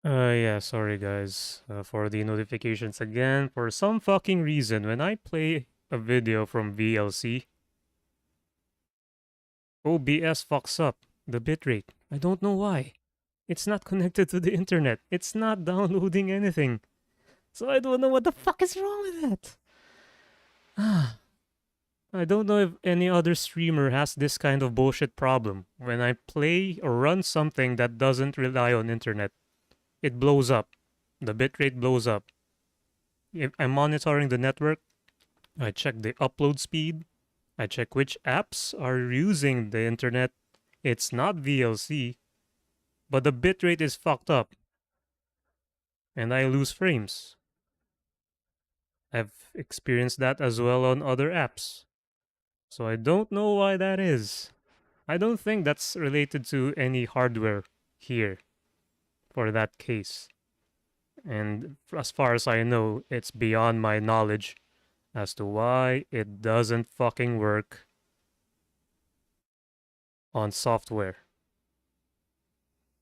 Yeah, sorry guys for the notifications again. For some fucking reason, when I play a video from VLC, OBS fucks up the bitrate. I don't know why. It's not connected to the internet. It's not downloading anything. So I don't know what the fuck is wrong with that. I don't know if any other streamer has this kind of bullshit problem. When I play or run something that doesn't rely on internet, it blows up. The bitrate blows up. If I'm monitoring the network, I check the upload speed. I check which apps are using the internet. It's not VLC, but the bitrate is fucked up and I lose frames. I've experienced that as well on other apps. So I don't know why that is. I don't think that's related to any hardware here for that case. And as far as I know, it's beyond my knowledge as to why it doesn't fucking work on software,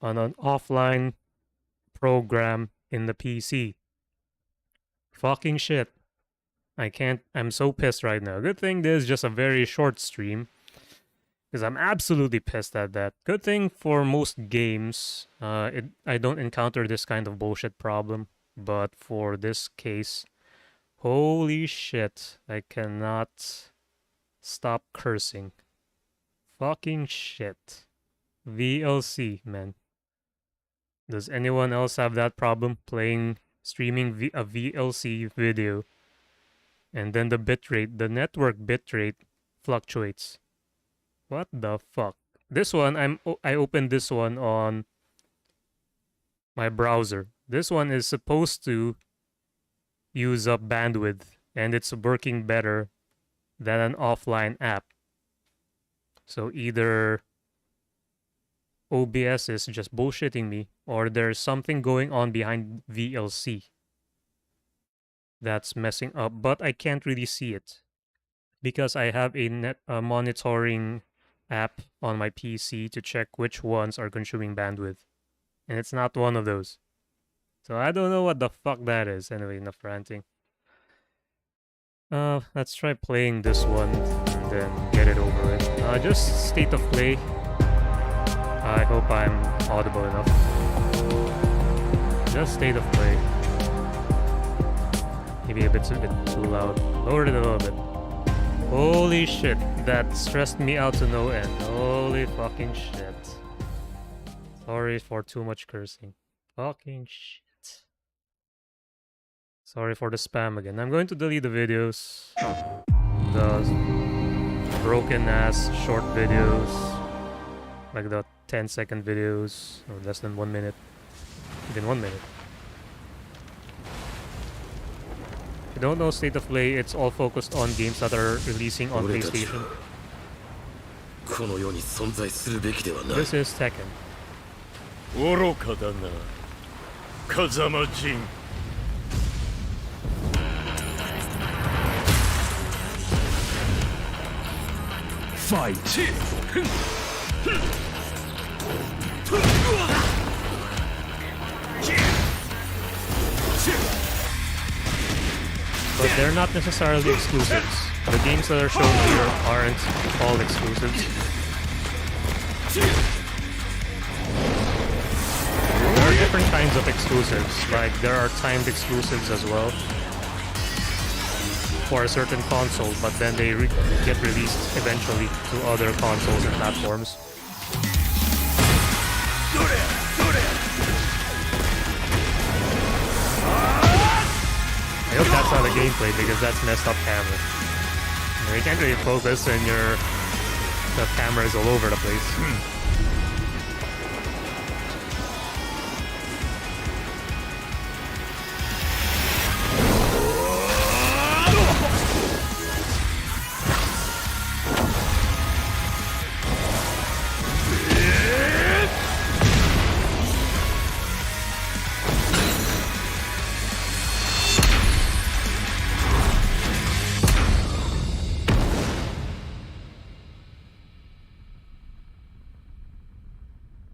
on an offline program in the PC. Fucking shit. I can't, I'm so pissed right now. Good thing this is just a very short stream, because I'm absolutely pissed at that. Good thing for most games, I don't encounter this kind of bullshit problem. But for this case, holy shit, I cannot stop cursing. Fucking shit. VLC, man. Does anyone else have that problem streaming a VLC video, and then the bitrate, the network bitrate fluctuates? What the fuck? This one, I opened this one on my browser. This one is supposed to use up bandwidth, and it's working better than an offline app. So either OBS is just bullshitting me, or there's something going on behind VLC that's messing up, but I can't really see it because I have a monitoring app on my PC to check which ones are consuming bandwidth, and it's not one of those. So I don't know what the fuck that is. Anyway, enough ranting. Let's try playing this one and then get it over with. Just state of play. I hope I'm audible enough. Just state of play. Maybe a bit too loud. Lowered it a little bit. Holy shit, that stressed me out to no end. Holy fucking shit. Sorry for too much cursing. Fucking shit. Sorry for the spam again. I'm going to delete the videos. The broken ass short videos. Like the 10-second videos. Or less than 1 minute. Even 1 minute. If you don't know State of Play, it's all focused on games that are releasing on PlayStation. This is Tekken. 愚かだな、風間陣。Fight! But they're not necessarily exclusives. The games that are shown here aren't all exclusives. There are different kinds of exclusives, like there are timed exclusives as well for a certain console, but then they get released eventually to other consoles and platforms. I hope that's not a gameplay because that's messed up camera. You can't really focus and the camera is all over the place.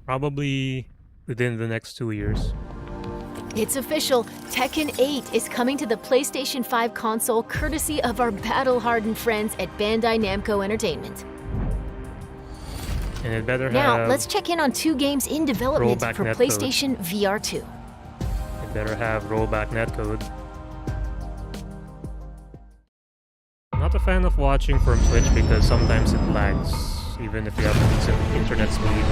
Probably within the next 2 years. It's official, Tekken 8 is coming to the PlayStation 5 console courtesy of our battle-hardened friends at Bandai Namco Entertainment. And it better Now, have... let's check in on 2 games in development rollback for netcode. PlayStation VR 2. It better have rollback netcode. I'm not a fan of watching from Twitch because sometimes it lags, even if you have a decent internet speed.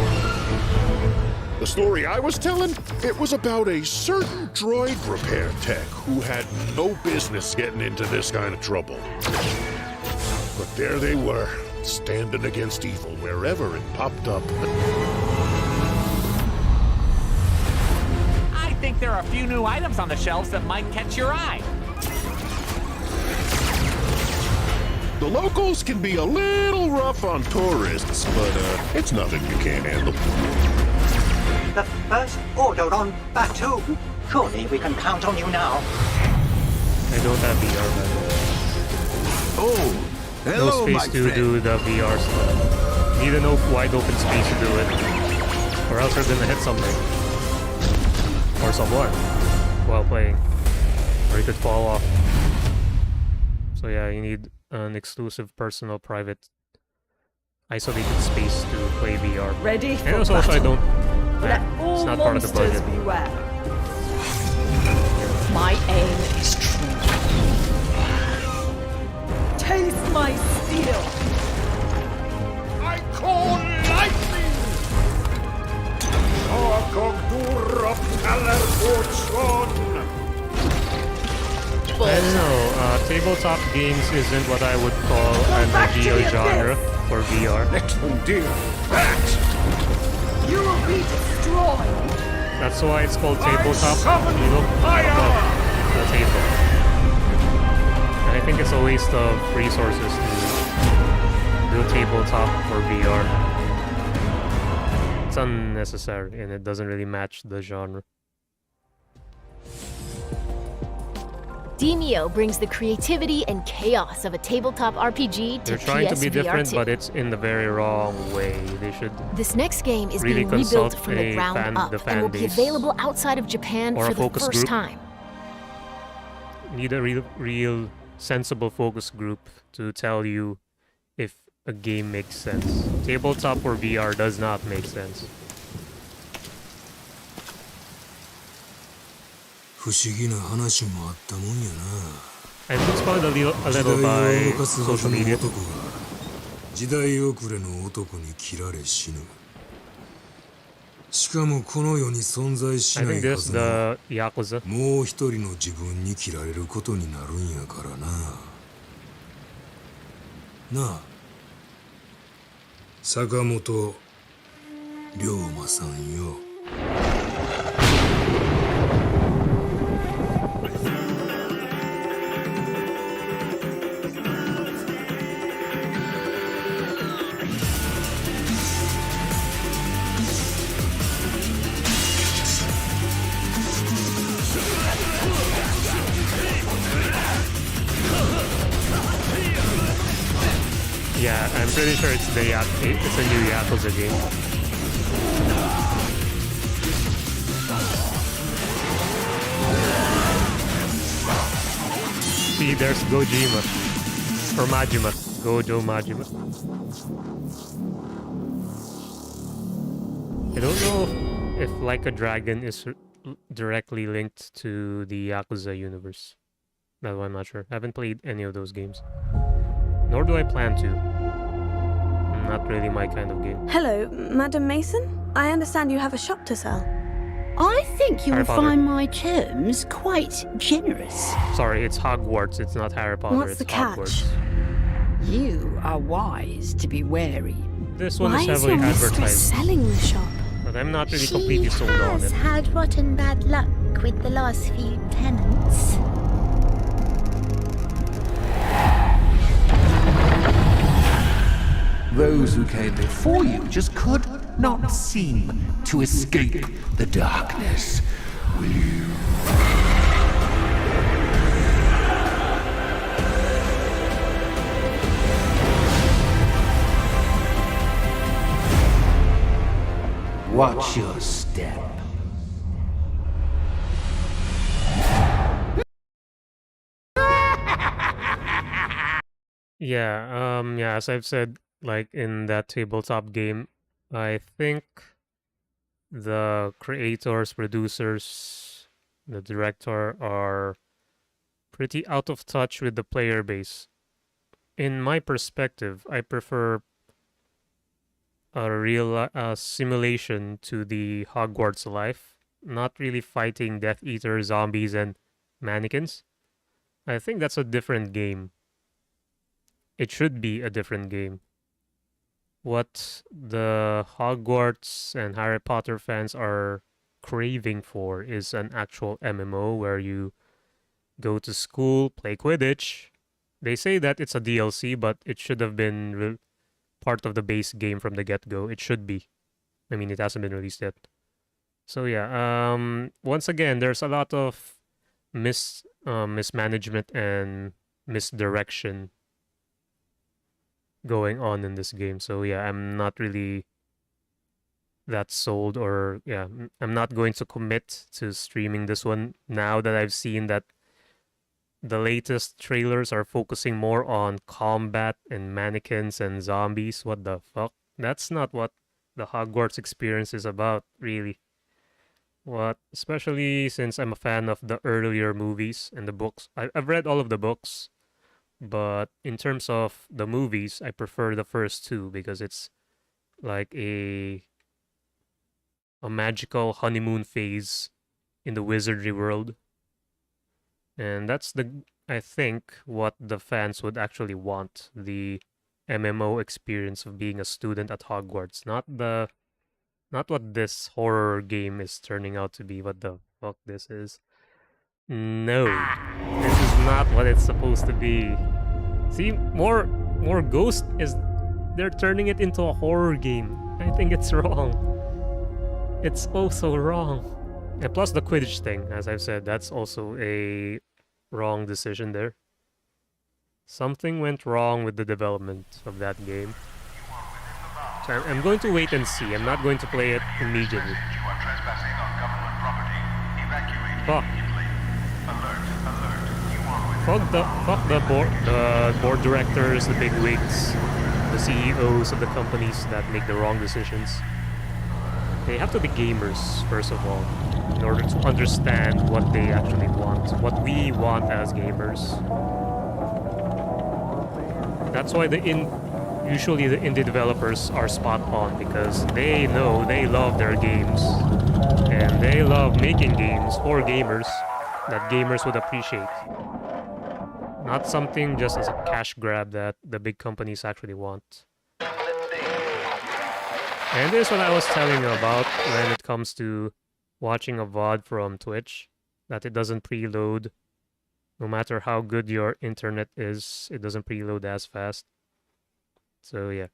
The story I was telling, it was about a certain droid repair tech who had no business getting into this kind of trouble. But there they were, standing against evil wherever it popped up. I think there are a few new items on the shelves that might catch your eye. The locals can be a little rough on tourists, but it's nothing you can't handle. The first order on Batu. Surely we can count on you now. I don't have VR, man. Oh, No hello, my space to friend. do the VR stuff. Need a wide open space to do it. Or else you're gonna hit something. Or someone while playing. Or you could fall off. So yeah, you need an exclusive personal private isolated space to play VR. Ready for And also I battle. don't... Let it's all not part of the monsters budget. beware. My aim is true. Taste my steel. I call lightning! I don't know, tabletop games isn't what I would call an back to ideal the genre abyss. for VR. Oh dear, that! You will be destroyed. That's why it's called tabletop. summon You look fire! above the table. And I think it's a waste of resources to do tabletop for VR. It's unnecessary and it doesn't really match the genre. Demio brings the creativity and chaos of a tabletop RPG to They're trying to be PSVR different, 2. but it's in the very wrong way. They should This next game is really being rebuilt consult from the ground up the and will be base available outside of Japan or a for the focus first group. time. need a real sensible focus group to tell you if a game makes sense. Tabletop or VR does not make sense. 不思議な話もあったもんやな。 I was inspired a 時 little 代 by を動かすはず social の media. 男が時代遅れの男に切られ死ぬ。しかもこの世に存在し I な think いは this ずの the Yakuza. もう一人の自分に切られることになるんやからな。なあ、坂本龍馬さんよ。Yeah, I'm pretty sure it's it's a new Yakuza game. See, there's Gojima. Or Majima. Gojo Majima. I don't know if Like a Dragon is directly linked to the Yakuza universe. That one I'm not sure. I haven't played any of those games. Nor do I plan to. Not really my kind of game. Hello, Madam Mason. I understand you have a shop to sell. I think you Harry will Potter. find my terms quite generous. Sorry, it's Hogwarts. It's not Harry Potter. What's it's the catch? Hogwarts. You are wise to be wary. This one Why is is heavily your mistress advertised, selling the shop? but I'm not really She completely sold on has it. had rotten bad luck with the last few tenants. Those who came before you just could not seem to escape the darkness. Will you? Watch your step. Yeah, as I've said, like in that tabletop game, I think the creators, producers, the director are pretty out of touch with the player base. In my perspective, I prefer a real simulation to the Hogwarts life, not really fighting Death Eater, zombies, and mannequins. I think that's a different game. It should be a different game. What the Hogwarts and Harry Potter fans are craving for is an actual MMO where you go to school, play Quidditch. They say that it's a DLC, but it should have been part of the base game from the get-go. It should be. I mean, it hasn't been released yet. So yeah, once again, there's a lot of mismanagement and misdirection going on in this game. So yeah, I'm not really that sold, or yeah, I'm not going to commit to streaming this one now that I've seen that the latest trailers are focusing more on combat and mannequins and zombies. What the fuck? That's not what the Hogwarts experience is about, really. What, especially since I'm a fan of the earlier movies and the books. I've read all of the books, but in terms of the movies, I prefer the first two because it's like a magical honeymoon phase in the wizardry world. And that's I think what the fans would actually want, the MMO experience of being a student at Hogwarts, not what this horror game is turning out to be. What the fuck this is. No. This is not what it's supposed to be. See, more Ghost is they're turning it into a horror game. I think it's wrong. It's also wrong. And plus the Quidditch thing, as I've said, that's also a wrong decision there. Something went wrong with the development of that game. So I'm going to wait and see. I'm not going to play it immediately. Fuck. Fuck the board directors, the big wigs, the CEOs of the companies that make the wrong decisions. They have to be gamers, first of all, in order to understand what they actually want, what we want as gamers. That's why usually the indie developers are spot on, because they know they love their games and they love making games for gamers that gamers would appreciate. Not something just as a cash grab that the big companies actually want. And this is what I was telling you about when it comes to watching a VOD from Twitch, that it doesn't preload. No matter how good your internet is, it doesn't preload as fast. So yeah.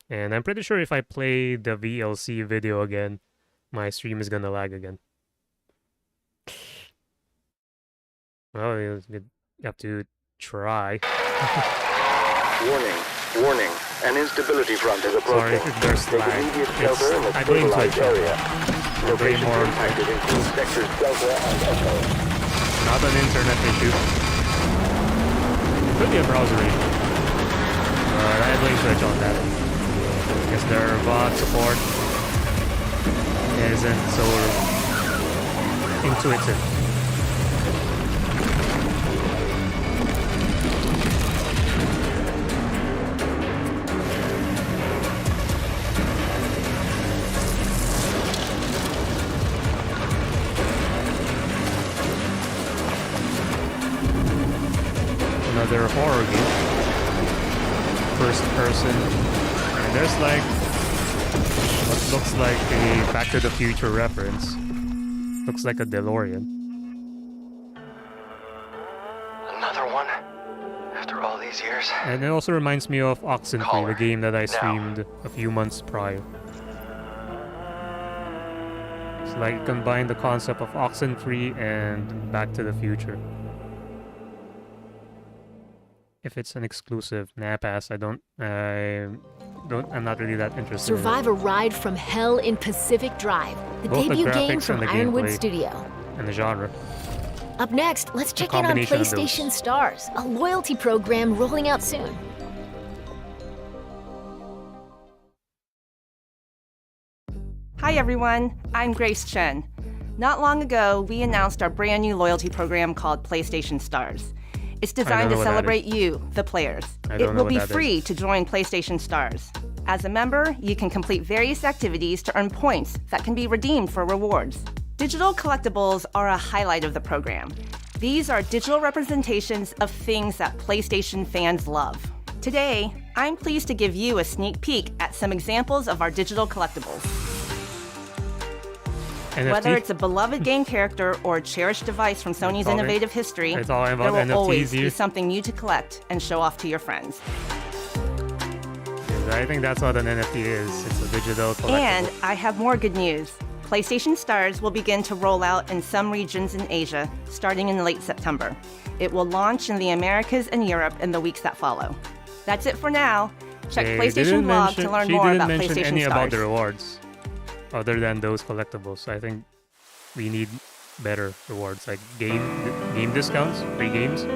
And I'm pretty sure if I play the VLC video again, my stream is gonna lag again. Well, you have to try. Warning. An instability front is approaching. Sorry if there's lag. I blame Twitch. I blame more not an internet issue. Could be a browser issue. But I blame Twitch on that. Because their VOD support isn't so intuitive. Another horror game, first person, and there's like what looks like a Back to the Future reference. Looks like a DeLorean. Another one? After all these years? And it also reminds me of Oxenfree, the game that I streamed a few months prior. It's like combine the concept of Oxenfree and Back to the Future. If it's an exclusive, nah, pass. I'm not really that interested. Survive a ride from hell in Pacific Drive, the debut game from Ironwood Studio. And the genre. Up next, let's check in on PlayStation Stars, a loyalty program rolling out soon. Hi everyone, I'm Grace Chen. Not long ago, we announced our brand new loyalty program called PlayStation Stars. It's designed to celebrate you, the players. It will be free to join PlayStation Stars. As a member, you can complete various activities to earn points that can be redeemed for rewards. Digital collectibles are a highlight of the program. These are digital representations of things that PlayStation fans love. Today, I'm pleased to give you a sneak peek at some examples of our digital collectibles. NFT? Whether it's a beloved game character or a cherished device from Sony's innovative history, there will NFTs always be here. something new to collect and show off to your friends. I think that's what an NFT is. It's a digital collectible. And I have more good news. PlayStation Stars will begin to roll out in some regions in Asia, starting in late September. It will launch in the Americas and Europe in the weeks that follow. That's it for now. Check PlayStation Blog to learn more about PlayStation She didn't mention any Stars. about the rewards, other than those collectibles. I think we need better rewards, like game discounts, free games.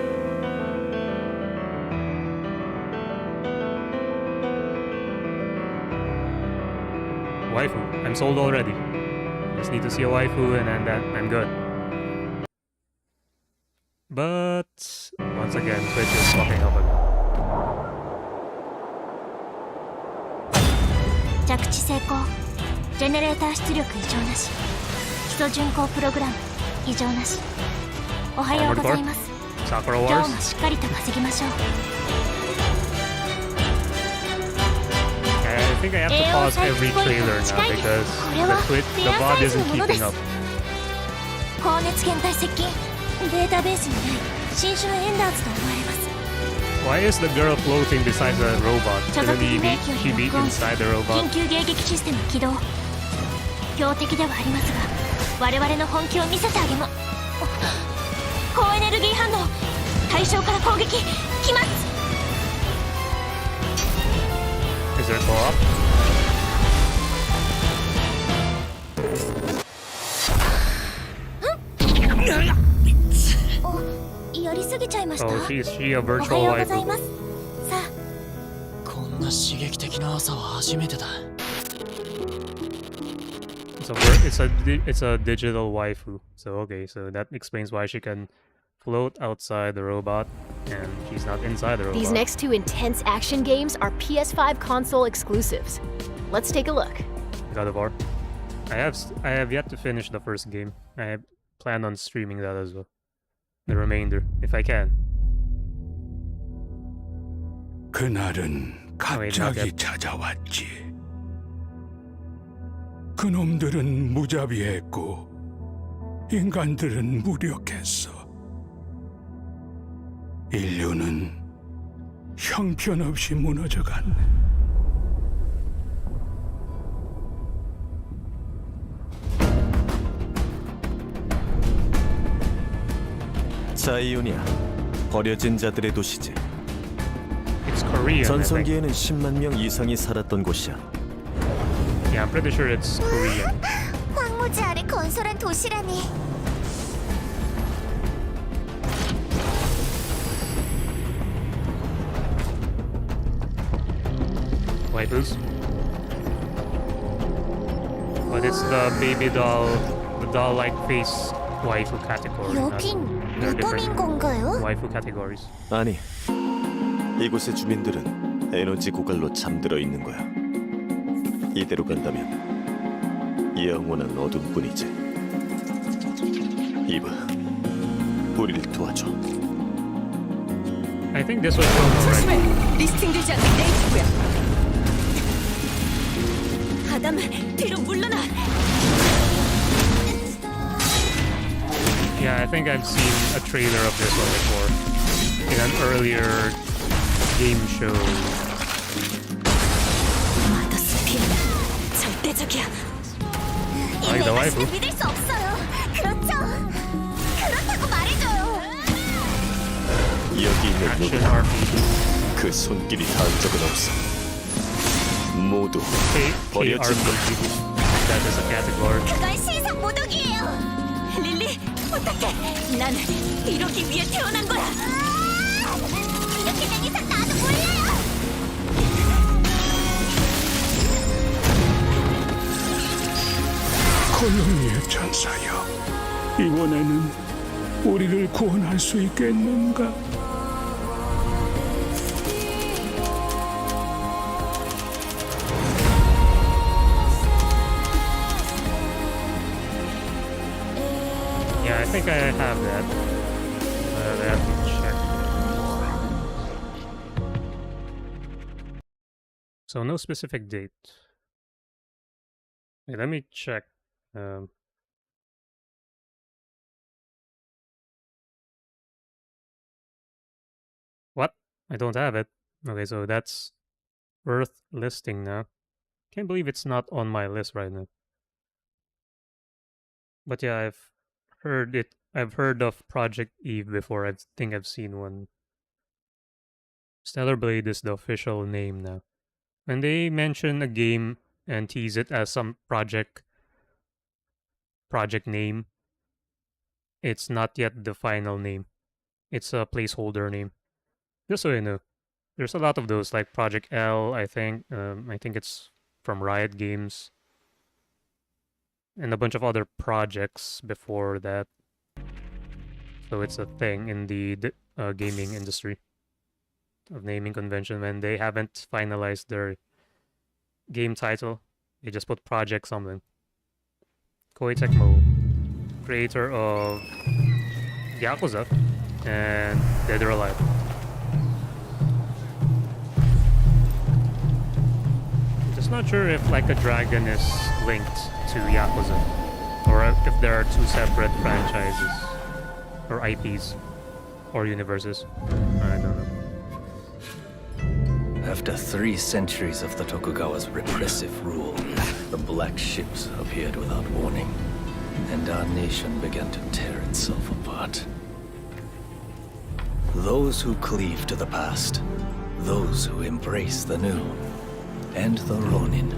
Waifu. I'm sold already. Just need to see a waifu and then I'm good. But once again, Twitch is fucking up again. 着地成功。ジェネレーター出力異常なし。基礎巡航プログラム異常なし。おはようございます。今日もしっかりと稼ぎましょう。I think I have to pause every trailer now because the VOD isn't keeping up. 高熱源体接近。データベースにない新種のエンダーズと思われます。 Why is the girl floating beside the robot? Shouldn't she be inside the robot? 緊急迎撃システム起動。標的ではありますが、我々の本気を見せてあげま。高エネルギー反応。対象から攻撃来ます。 Is there co-op? やりすぎちゃいました。 Oh, is she a お virtual はようござい waifu? ます。さあ。こんな刺激的な朝は初めてだ。It's a digital waifu. So okay, so that explains why she can float outside the robot and she's not inside the robot. These next two intense action games are PS5 console exclusives. Let's take a look. God of War. I have yet to finish the first game. I plan on streaming that as well. The remainder, if I can. 그날은 갑자기 찾아왔지. 그놈들은 무자비했고 인간들은 무력했어. 인류는 형편없이 무너져갔네. 자이오니아, 버려진 자들의 도시지. It's Korean. 전성기에는 10만 명 이상이 살았던 곳이야. Yeah, I'm pretty sure it's Korean. 황무지 아래 건설한 도시라니. Waifus. But it's the baby doll, the doll-like face waifu category. 여긴 They're 무덤인 different 건가요? waifu categories. 아니, 이곳의 주민들은 에너지 고갈로 잠들어 있는 거야. 이대로 간다면 영원한 어둠뿐이지. 이봐, 우리를 도와줘. I think this was from already. 리스팅되지 않는 데이터고요. 아담, 뒤로 물러나. Yeah, I think I've seen a trailer of this one before in an earlier game show. 절대적이야. Like the waifu. 믿을 수 없어요. 그렇죠. 그렇다고 말해줘요. 여기 있는 Action 누구나 RPG. 그 손길이 닿은 적은 없어. 모두 버려진 KRPG. That is a category. 그건 신상 모독이에요. 릴리, 부탁해. 난 이러기 위해 태어난 거야. 이렇게 된 이상 나도 몰라요. 감사여. 이번에는 우리를 구원할 수 있겠는가? Yeah, I think I have that. I have to check. So no specific date. Wait, let me check. What? I don't have it. Okay, so that's worth listing now. Can't believe it's not on my list right now. But yeah, I've heard it. I've heard of Project Eve before. I think I've seen one. Stellar Blade is the official name now. When they mention a game and tease it as some project name, it's not yet the final name. It's a placeholder name. Just so you know, there's a lot of those, like Project L. I think it's from Riot Games, and a bunch of other projects before that. So it's a thing in the gaming industry of naming convention. When they haven't finalized their game title, they just put Project something. Koei Tecmo, creator of Yakuza and Dead or Alive. Just not sure if Like a Dragon is linked to Yakuza, or if there are two separate franchises, or IPs, or universes. I don't know. After 3 centuries of the Tokugawa's repressive rule, the Black Ships appeared without warning, and our nation began to tear itself apart. Those who cleave to the past, those who embrace the new, and the Ronin,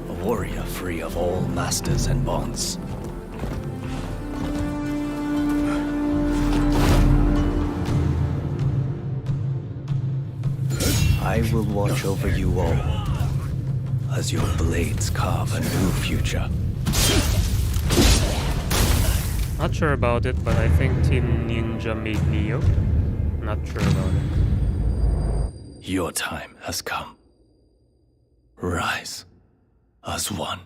a warrior free of all masters and bonds. I will watch over you all as your blades carve a new future. Not sure about it, but I think Team Ninja made Neo. Not sure about it. Your time has come. Rise as one.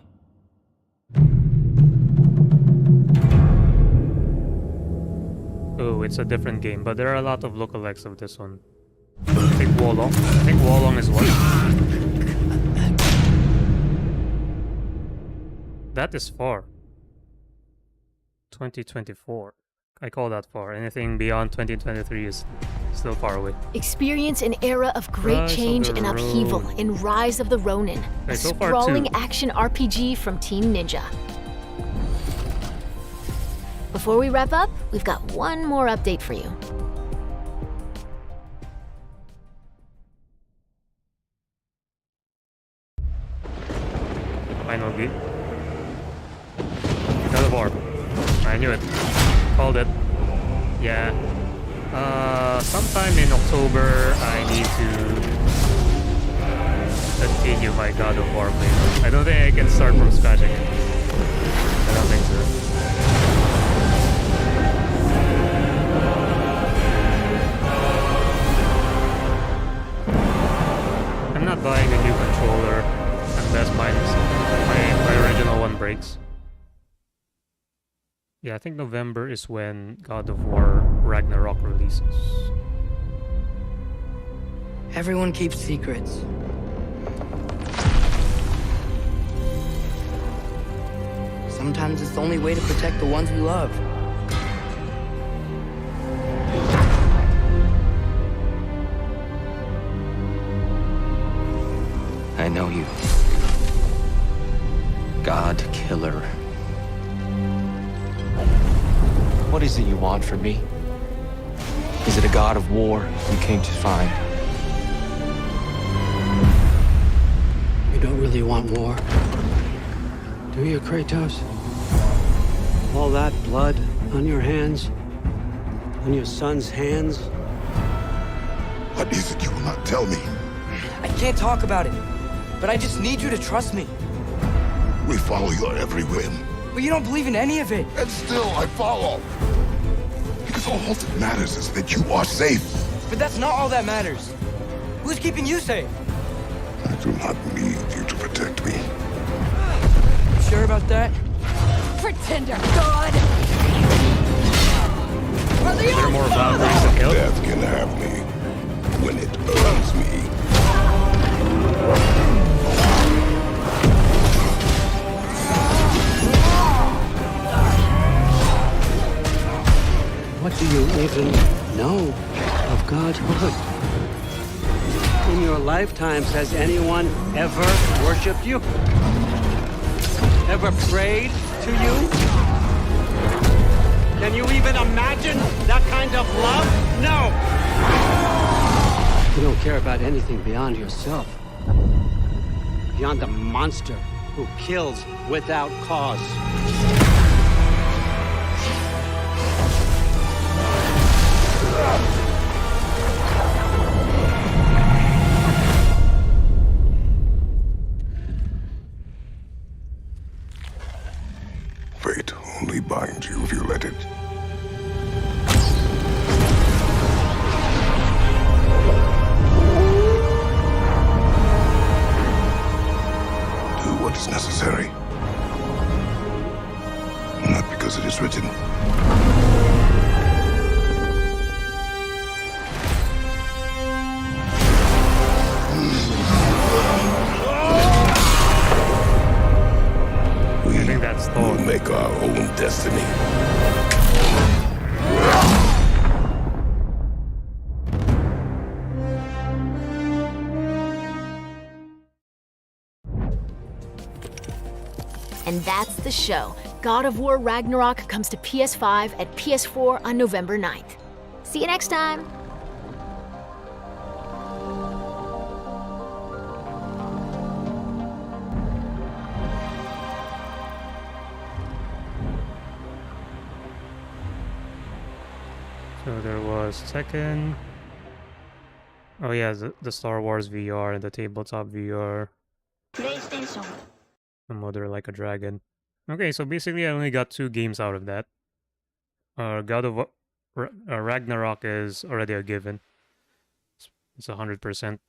Oh, it's a different game, but there are a lot of lookalikes of this one. I think Wolong is one. That is far. 2024. I call that far. Anything beyond 2023 is still far away. Experience an era of great change and upheaval in Rise of the Ronin, a sprawling action RPG from Team Ninja. Before we wrap up, we've got one more update for you. Final beat. God of War. I knew it. Called it. Yeah. Sometime in October, I need to continue my God of War playthrough. I don't think I can start from scratch again. I don't think so. I'm not buying a new controller unless my original one breaks. Yeah, I think November is when God of War Ragnarok releases. Everyone keeps secrets. Sometimes it's the only way to protect the ones we love. I know you. God Killer. What is it you want from me? Is it a god of war you came to find? You don't really want war, do you, Kratos? All that blood on your hands, on your son's hands. What is it you will not tell me? I can't talk about it, but I just need you to trust me. We follow your every whim. But you don't believe in any of it. And still, I follow. Because all that matters is that you are safe. But that's not all that matters. Who's keeping you safe? I do not need you to protect me. You sure about that? Pretender God! Is there more boundaries to kill? Death can have me when it earns me. What do you even know of Godhood? In your lifetimes, has anyone ever worshipped you? Ever prayed to you? Can you even imagine that kind of love? No! You don't care about anything beyond yourself. Beyond the monster who kills without cause. Fate only binds you if you let it. Do what is necessary. Not because it is written. We'll make our own destiny. And that's the show. God of War Ragnarok comes to PS5 and PS4 on November 9th. See you next time! So there was Tekken. Oh yeah, the Star Wars VR and the tabletop VR. PlayStation. The Mother Like a Dragon. Okay, so basically I only got 2 games out of that. God of Ragnarok is already a given. It's 100%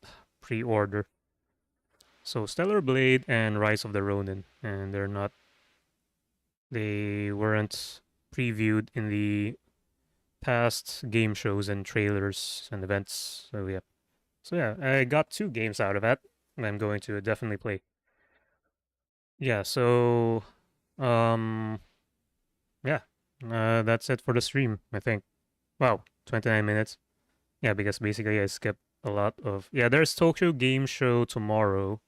pre-order. So Stellar Blade and Rise of the Ronin, and they weren't previewed in the past game shows and trailers and events. So yeah, I got 2 games out of that, and I'm going to definitely play. Yeah, so that's it for the stream, I think. Wow, 29 minutes. Yeah, because basically I skipped a lot of... Yeah, there's Tokyo Game Show tomorrow.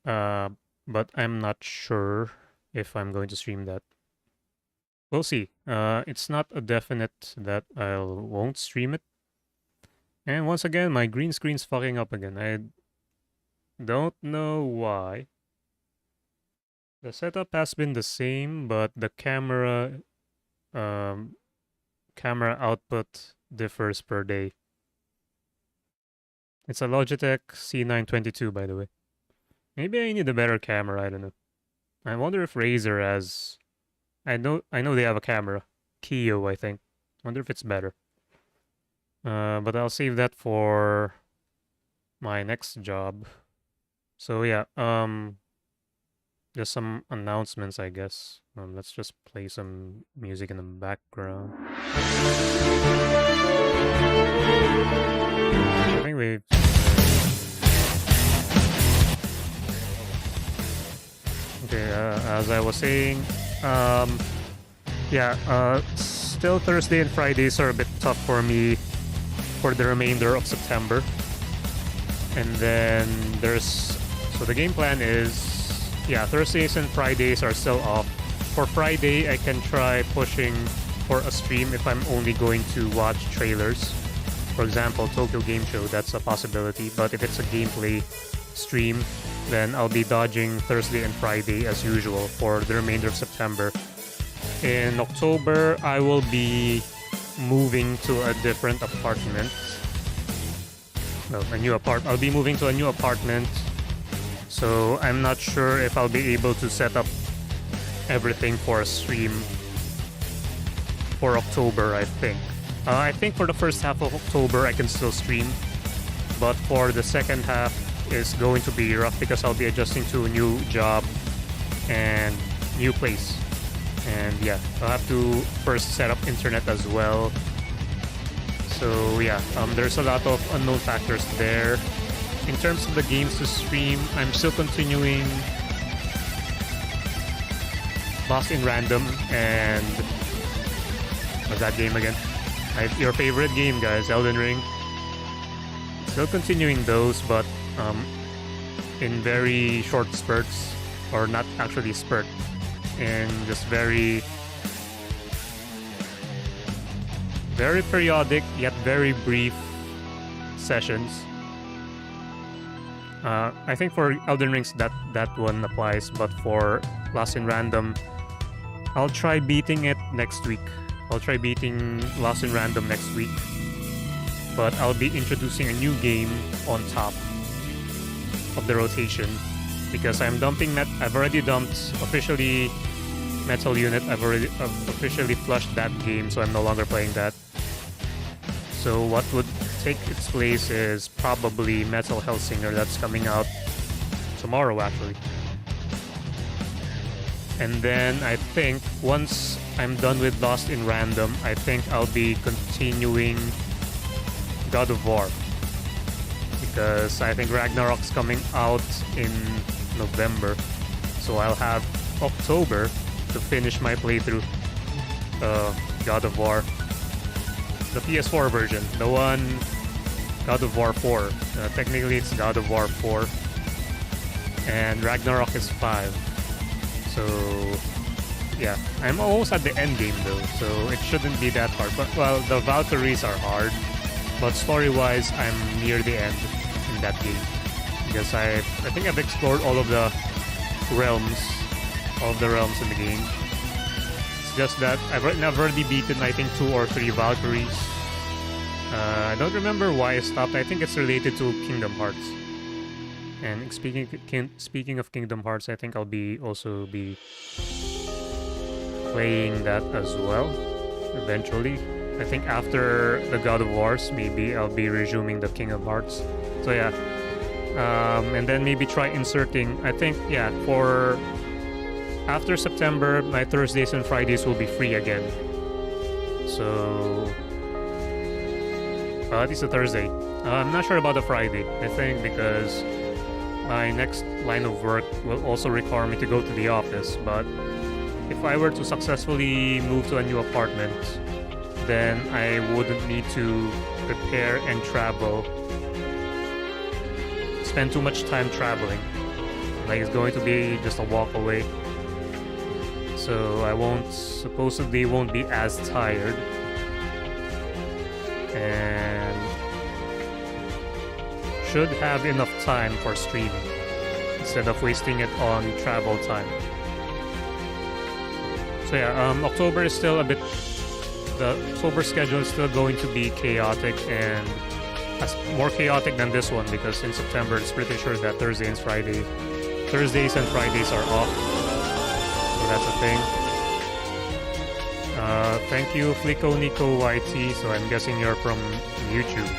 But I'm not sure if I'm going to stream that. We'll see. It's not a definite that I won't stream it. And once again, my green screen's fucking up again. I don't know why. The setup has been the same, but the camera output differs per day. It's a Logitech C922, by the way. Maybe I need a better camera, I don't know. I wonder if Razer has... I know they have a camera. Kyo, I think. Wonder if it's better. But I'll save that for my next job. So yeah, just some announcements, I guess. Let's just play some music in the background. I think we've... Okay, as I was saying, still Thursday and Fridays are a bit tough for me for the remainder of September. And then so the game plan is, Thursdays and Fridays are still off. For Friday, I can try pushing for a stream if I'm only going to watch trailers. For example, Tokyo Game Show, that's a possibility. But if it's a gameplay stream, then I'll be dodging Thursday and Friday as usual for the remainder of September. In October, I will be moving to a different apartment. I'll be moving to a new apartment. So I'm not sure if I'll be able to set up everything for a stream for October, I think. I think for the first half of October I can still stream, but for the second half is going to be rough because I'll be adjusting to a new job and new place. And yeah, I'll have to first set up internet as well. So yeah, there's a lot of unknown factors there. In terms of the games to stream, I'm still continuing Lost in Random and what's that game again? Your favorite game, guys, Elden Ring. Still continuing those, but in very short spurts, or not actually spurt, in just very periodic yet very brief sessions. I think for Elden Rings that one applies, but for Lost in Random, I'll try beating it next week. I'll try beating Lost in Random next week, but I'll be introducing a new game on top of the rotation because I've already dumped officially Metal Unit. I've officially flushed that game, so I'm no longer playing that. So what would take its place is probably Metal Hellsinger that's coming out tomorrow actually. And then I think once I'm done with Lost in Random, I think I'll be continuing God of War. Because I think Ragnarok's coming out in November. So I'll have October to finish my playthrough God of War. The PS4 version. The one God of War 4. Technically it's God of War 4. And Ragnarok is 5. So yeah, I'm almost at the end game though, so it shouldn't be that hard. But well, the Valkyries are hard, but story-wise, I'm near the end in that game because I think I've explored all of the realms in the game. It's just that I've already beaten I think 2 or 3 Valkyries. I don't remember why I stopped. I think it's related to Kingdom Hearts. And speaking of Kingdom Hearts, I think I'll also be playing that as well eventually. I think after the God of Wars, maybe I'll be resuming the Kingdom Hearts. So yeah, and then maybe try inserting. I think yeah, for after September, my Thursdays and Fridays will be free again. So at least a Thursday. I'm not sure about the Friday. I think because my next line of work will also require me to go to the office, but if I were to successfully move to a new apartment, then I wouldn't need to prepare and travel, spend too much time traveling. Like it's going to be just a walk away. So I supposedly won't be as tired. And should have enough time for streaming instead of wasting it on travel time. So yeah, October is still the October schedule is still going to be chaotic and more chaotic than this one because in September it's pretty sure that Thursdays and Fridays are off. So that's a thing. Thank you, Flico Nico YT. So I'm guessing you're from YouTube.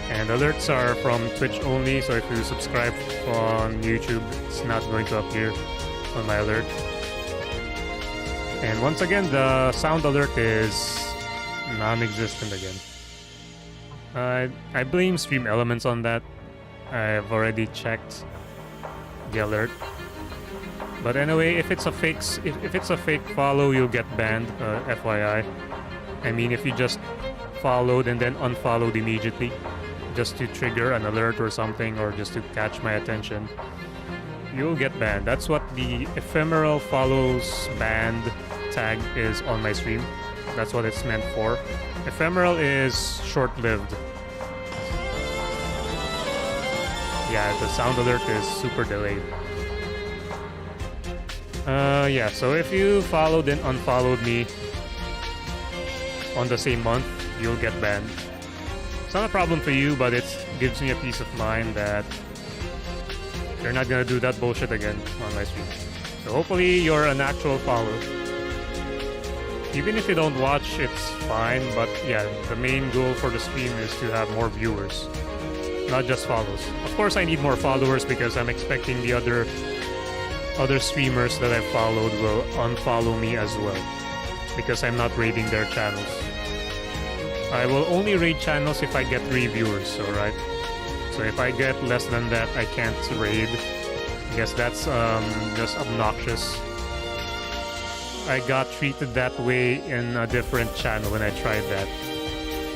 And alerts are from Twitch only, so if you subscribe on YouTube, it's not going to appear on my alert. And once again, the sound alert is non-existent again. I blame Stream Elements on that. I've already checked the alert. But anyway, if it's a fake follow, you'll get banned. FYI. I mean, if you just followed and then unfollowed immediately, just to trigger an alert or something, or just to catch my attention, you'll get banned. That's what the ephemeral follows banned tag is on my stream. That's what it's meant for. Ephemeral is short-lived. Yeah, the sound alert is super delayed. Yeah, so if you followed and unfollowed me on the same month, you'll get banned. It's not a problem for you, but it gives me a peace of mind that you're not gonna do that bullshit again on my stream. So hopefully you're an actual follow. Even if you don't watch, it's fine. But yeah, the main goal for the stream is to have more viewers, not just follows. Of course, I need more followers because I'm expecting the other streamers that I've followed will unfollow me as well, because I'm not raiding their channels. I will only raid channels if I get 3 viewers, alright? So if I get less than that, I can't raid. I guess that's just obnoxious. I got treated that way in a different channel when I tried that.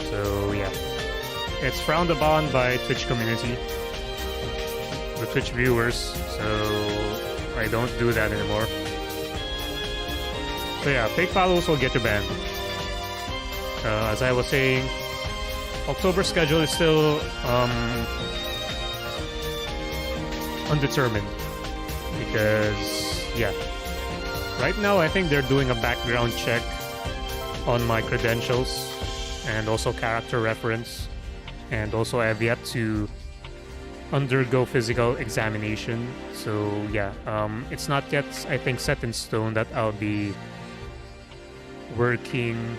So yeah. It's frowned upon by Twitch community, the Twitch viewers, so I don't do that anymore. So yeah, fake follows will get you banned. As I was saying, October schedule is still undetermined because yeah, right now I think they're doing a background check on my credentials and also character reference, and also I have yet to undergo physical examination. So yeah, it's not yet, I think, set in stone that I'll be working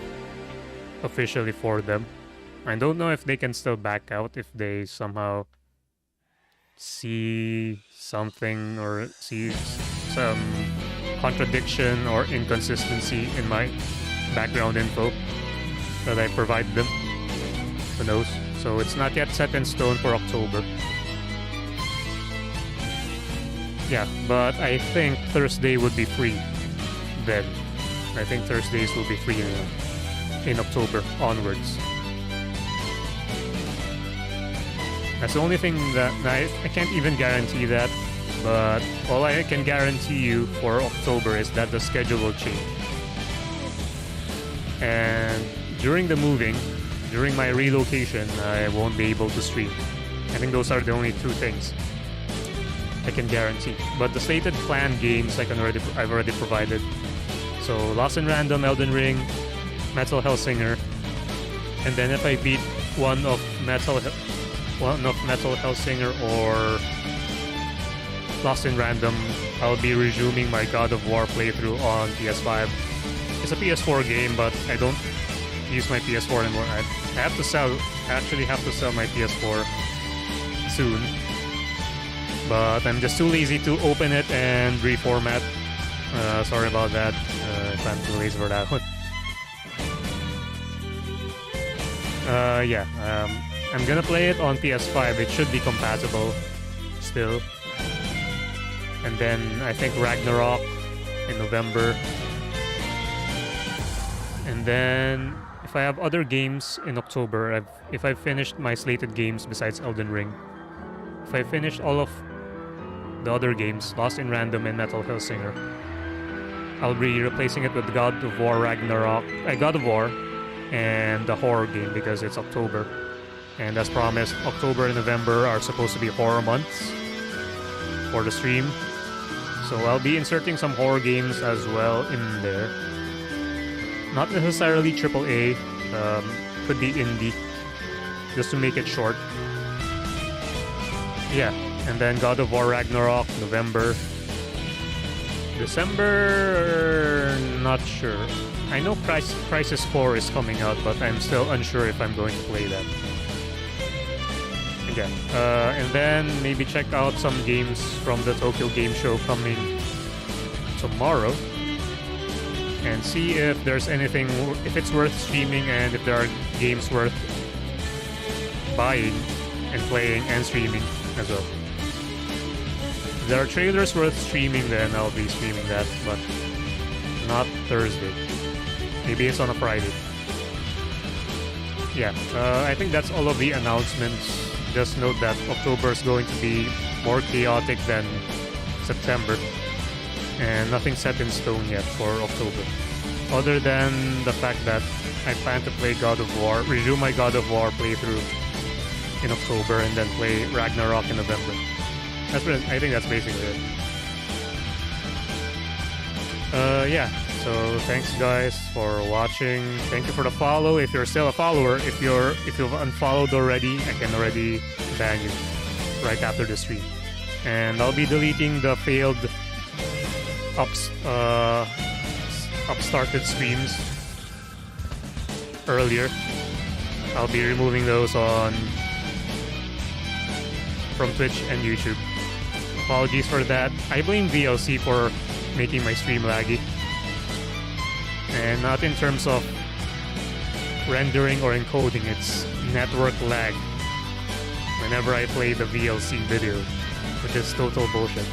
officially for them. I don't know if they can still back out if they somehow see something or see some contradiction or inconsistency in my background info that I provide them. Who knows? So it's not yet set in stone for October. Yeah, but I think Thursday would be free then. I think Thursdays will be free in October onwards. That's the only thing that I can't even guarantee that, but all I can guarantee you for October is that the schedule will change. And during the moving, during my relocation, I won't be able to stream. I think those are the only 2 things I can guarantee. But the stated planned games I've already provided. So Lost in Random, Elden Ring, Metal Hellsinger, and then if I beat one of Metal Hellsinger or Lost in Random, I'll be resuming my God of War playthrough on PS5. It's a PS4 game, but I don't use my PS4 anymore. I actually have to sell my PS4 soon. But I'm just too lazy to open it and reformat. Sorry about that, if I'm too lazy for that one. I'm gonna play it on PS5. It should be compatible still. And then I think Ragnarok in November. And then if I have other games in October, if I've finished my slated games besides Elden Ring, if I finish all of the other games, Lost in Random and Metal Hellsinger, I'll be replacing it with God of War Ragnarok, God of War, and the horror game because it's October. And as promised, October and November are supposed to be horror months for the stream. So I'll be inserting some horror games as well in there. Not necessarily AAA, could be indie, just to make it short. Yeah, and then God of War Ragnarok, November. December, not sure. I know Crisis Core is coming out, but I'm still unsure if I'm going to play that. Again, and then maybe check out some games from the Tokyo Game Show coming tomorrow, and see if there's anything, if it's worth streaming, and if there are games worth buying and playing and streaming as well. If there are trailers worth streaming, then I'll be streaming that, but not Thursday. Maybe it's on a Friday. Yeah, I think that's all of the announcements. Just note that October is going to be more chaotic than September, and nothing set in stone yet for October, other than the fact that I plan to play God of War, resume my God of War playthrough in October, and then play Ragnarok in November. I think that's basically it. Yeah, so thanks guys for watching. Thank you for the follow. If you're still a follower, if you've unfollowed already, I can already ban you right after the stream. And I'll be deleting the failed upstarted streams earlier. I'll be removing those from Twitch and YouTube. Apologies for that. I blame VLC for making my stream laggy. And not in terms of rendering or encoding, it's network lag whenever I play the VLC video, which is total bullshit.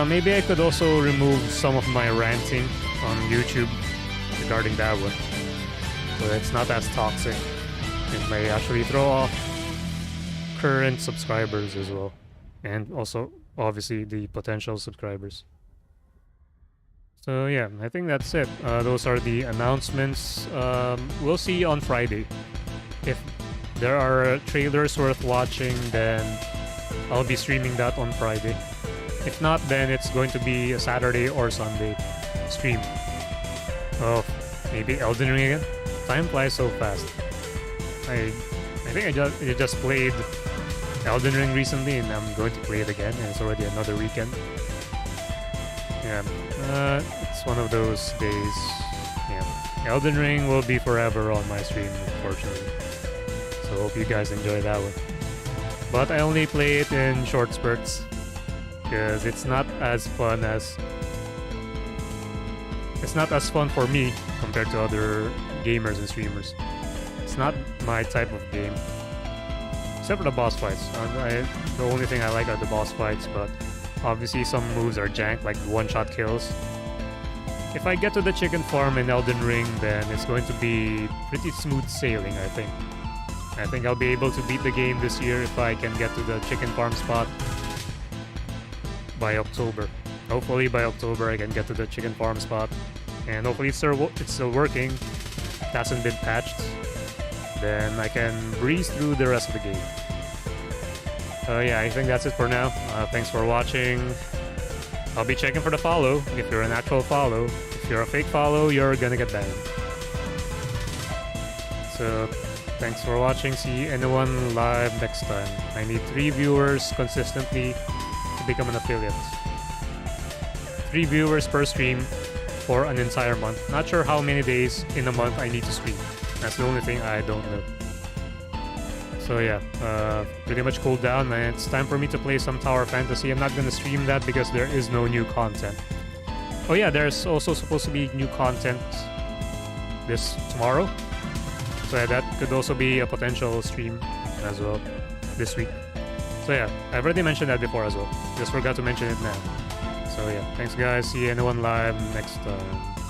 Maybe I could also remove some of my ranting on YouTube regarding that one, so it's not as toxic. It may actually throw off current subscribers as well, and also obviously the potential subscribers. So yeah, I think that's it. Those are the announcements. We'll see on Friday. If there are trailers worth watching, then I'll be streaming that on Friday. If not, then it's going to be a Saturday or Sunday stream of maybe Elden Ring again. Time flies so fast. I think I just played Elden Ring recently, and I'm going to play it again, and it's already another weekend. Yeah, it's one of those days. Yeah, Elden Ring will be forever on my stream, unfortunately. So hope you guys enjoy that one. But I only play it in short spurts, because it's not as fun for me compared to other gamers and streamers. It's not my type of game, except for the boss fights. The only thing I like are the boss fights, but obviously some moves are jank, like one-shot kills. If I get to the chicken farm in Elden Ring, then it's going to be pretty smooth sailing, I think. I think I'll be able to beat the game this year if I can get to the chicken farm spot by October. Hopefully by October I can get to the chicken farm spot, and hopefully it's still working. It hasn't been patched. Then I can breeze through the rest of the game. Yeah, I think that's it for now. Thanks for watching. I'll be checking for the follow. If you're an actual follow. If you're a fake follow, you're gonna get banned. So thanks for watching. See anyone live next time. I need 3 viewers consistently to become an affiliate. 3 viewers per stream for an entire month. Not sure how many days in a month I need to stream. That's the only thing I don't know. So yeah, pretty much cooled down, and it's time for me to play some Tower Fantasy. I'm not gonna stream that because there is no new content. Oh yeah, there's also supposed to be new content tomorrow. So yeah, that could also be a potential stream as well this week. So yeah, I've already mentioned that before as well. Just forgot to mention it now. So yeah, thanks guys. See anyone live next time.